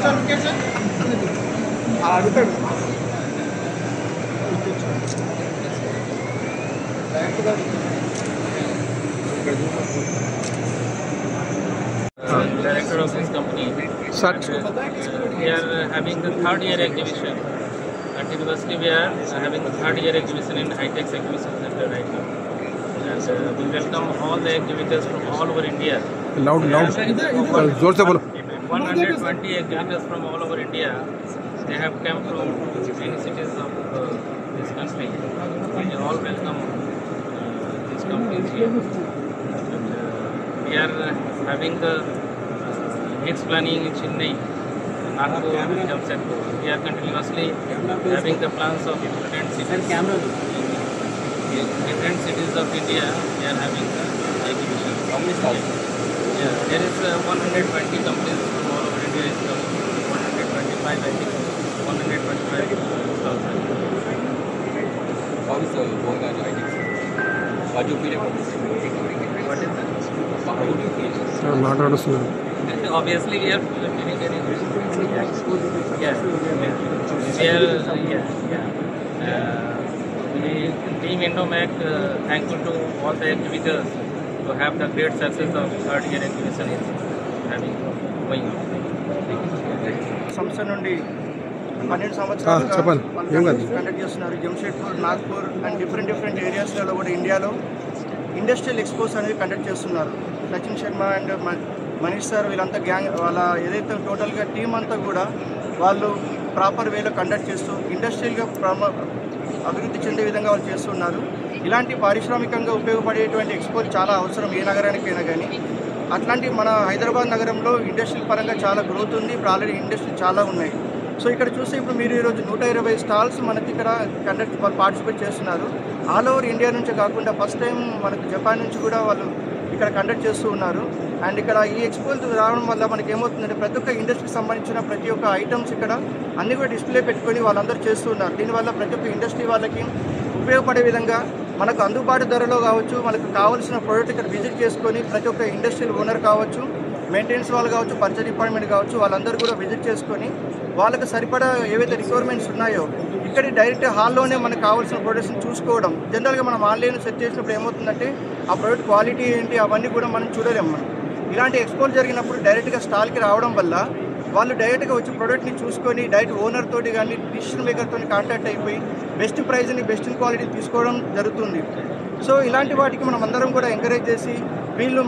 Director of this company. We are having the third year exhibition at university. We are having the third year exhibition in High-Tech Exhibition Center right now. And we welcome all the exhibitors from all over India. Loud. 120 exhibitors from all over India. They have come from many cities of this country. We all welcome these companies here. We are having the next planning in Chennai, Nagpur, Jamshedpur. We are continuously having the plans of different cities. Different cities of India, we are having the exhibition. Yeah, there is 120 companies from all over India is coming. 125, I think. 125 stalls. How is going on like this? What do you feel about this? What is that? How do you feel? Obviously, we are feeling very good. Yeah. We Team Indomac thankful to all the exhibitors to have the great success of third year exhibition is having going on. సంస్థ నుండి 12 సంవత్సరాలుగా conduct చేస్తున్నారు. Jamshedpur, Nagpur and different ఏరియాస్లలో కూడా ఇండియాలో industrial expos అనేది conduct చేస్తున్నారు. Sachin Sharma and Manish sir వీళ్ళంతా gang వాళ్ళ ఏదైతే టోటల్గా టీం అంతా కూడా వాళ్ళు ప్రాపర్ వేలో కండక్ట్ చేస్తూ ఇండస్ట్రియల్గా అభివృద్ధి చెందే విధంగా వాళ్ళు చేస్తున్నారు. ఇలాంటి పారిశ్రామికంగా ఉపయోగపడేటువంటి ఎక్స్పోలు చాలా అవసరం ఏ నగరానికైనా కానీ. అట్లాంటి మన హైదరాబాద్ నగరంలో ఇండస్ట్రియల్ పరంగా చాలా గ్రోత్ ఉంది. ఇప్పుడు ఆల్రెడీ ఇండస్ట్రీ చాలా ఉన్నాయి. సో ఇక్కడ చూస్తే ఇప్పుడు మీరు ఈరోజు 120 స్టాల్స్ మనకి ఇక్కడ వాళ్ళు పార్టిసిపేట్ చేస్తున్నారు. ఆల్ ఓవర్ ఇండియా నుంచి కాకుండా ఫస్ట్ టైం మనకు జపాన్ నుంచి కూడా వాళ్ళు ఇక్కడ కండక్ట్ చేస్తూ ఉన్నారు. అండ్ ఇక్కడ ఈ ఎక్స్పోలు రావడం వల్ల మనకి ఏమవుతుందంటే ప్రతి ఒక్క ఇండస్ట్రీకి సంబంధించిన ప్రతి ఒక్క ఐటమ్స్ ఇక్కడ అన్ని కూడా డిస్ప్లే పెట్టుకొని వాళ్ళందరూ చేస్తూ ఉన్నారు. దీనివల్ల ప్రతి ఒక్క ఇండస్ట్రీ వాళ్ళకి ఉపయోగపడే విధంగా మనకు అందుబాటు ధరలో కావచ్చు, మనకు కావాల్సిన ప్రోడక్ట్ ఇక్కడ విజిట్ చేసుకొని ప్రతి ఒక్క ఇండస్ట్రియల్ ఓనర్ కావచ్చు, మెయింటెనెన్స్ వాళ్ళు కావచ్చు, పర్చేజ్ డిపార్ట్మెంట్ కావచ్చు, వాళ్ళందరూ కూడా విజిట్ చేసుకొని వాళ్ళకి సరిపడా ఏవైతే రిక్వైర్మెంట్స్ ఉన్నాయో ఇక్కడ డైరెక్ట్ హాల్లోనే మనకు కావాల్సిన ప్రొడక్ట్స్ని చూసుకోవడం. జనరల్గా మనం ఆన్లైన్ సెట్ చేసినప్పుడు ఏమవుతుందంటే ఆ ప్రోడక్ట్ క్వాలిటీ ఏంటి అవన్నీ కూడా మనం చూడలేము. మనం ఇలాంటి ఎక్స్పోర్ట్ జరిగినప్పుడు డైరెక్ట్గా స్టాల్కి రావడం వల్ల వాళ్ళు డైరెక్ట్గా వచ్చి ప్రోడక్ట్ని చూసుకొని డైరెక్ట్ ఓనర్ తోటి కానీ డిసిషన్ మేకర్తో కాంటాక్ట్ అయిపోయి బెస్ట్ ప్రైజ్ని బెస్ట్ క్వాలిటీ తీసుకోవడం జరుగుతుంది. సో ఇలాంటి వాటికి మనం అందరం కూడా ఎంకరేజ్ చేసి వీళ్ళు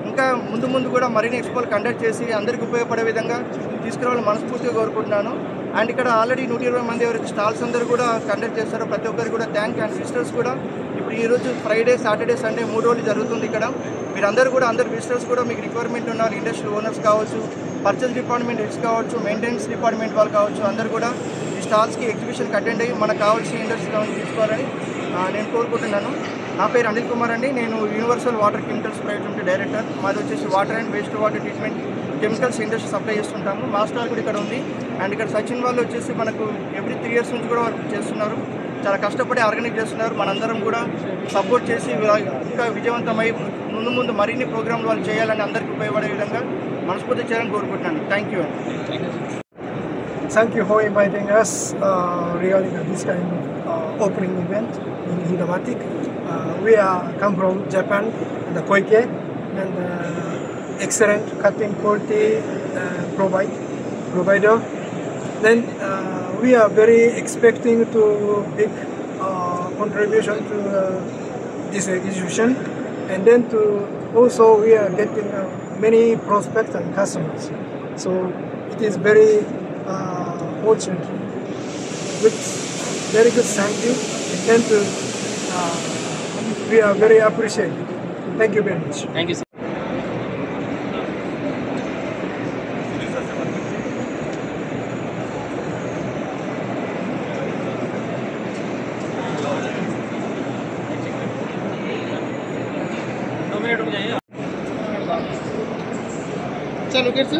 ఇంకా ముందు కూడా మరిన్ని ఎక్స్పోలు కండక్ట్ చేసి అందరికీ ఉపయోగపడే విధంగా తీసుకురావాలని మనస్ఫూర్తిగా కోరుకుంటున్నాను. అండ్ ఇక్కడ ఆల్రెడీ 120 మంది ఎవరైతే స్టాల్స్ అందరూ కూడా కండక్ట్ చేస్తారో ప్రతి ఒక్కరు కూడా థ్యాంక్. అండ్ విజిటర్స్ కూడా ఇప్పుడు ఈరోజు ఫ్రైడే, సాటర్డే, సండే 3 రోజులు జరుగుతుంది ఇక్కడ. మీరందరూ కూడా అందరు విజిటర్స్ కూడా మీకు రిక్వైర్మెంట్ ఉన్నారు. ఇండస్ట్రియల్ ఓనర్స్ కావచ్చు, పర్చేజ్ డిపార్ట్మెంట్ హెడ్స్ కావచ్చు, మెయింటెనెన్స్ డిపార్ట్మెంట్ వాళ్ళు కావచ్చు, అందరూ కూడా ఈ స్టాల్స్కి ఎగ్జిబిషన్కి అటెండ్ అయ్యి మనకు కావాల్సిన ఇండస్ట్రీ తీసుకోవాలని నేను కోరుకుంటున్నాను. నా పేరు అనిల్ కుమార్ అండి. నేను universal water chemicals private limited director. మాది వచ్చేసి water and waste water treatment chemicals industry supply చేస్తుంటాము. మా స్టాల్ కూడా ఇక్కడ ఉంది. అండ్ ఇక్కడ సచిన్ వాళ్ళు వచ్చేసి మనకు ఎవ్రీ 3 years నుంచి కూడా వర్క్ చేస్తున్నారు. చాలా కష్టపడి ఆర్గనైజ్ చేస్తున్నారు. మనందరం కూడా సపోర్ట్ చేసి ఇంకా విజయవంతమై ముందు మరిన్ని ప్రోగ్రాంలు వాళ్ళు చేయాలని అందరికీ ఉపయోగపడే విధంగా మనస్ఫూర్తి చేయాలని కోరుకుంటున్నాను. Thank you. Thank you for inviting us regarding this kind of opening event in Hinamatic. We come from Japan, the Koike, and excellent cutting quality provider. Then we are very expecting to big contribution to this exhibition, and then to also we are getting many prospects and customers. So it is very fortunate. Very good, thank you. And we are very appreciative. Thank you very much. Thank you, sir. चलो कैसे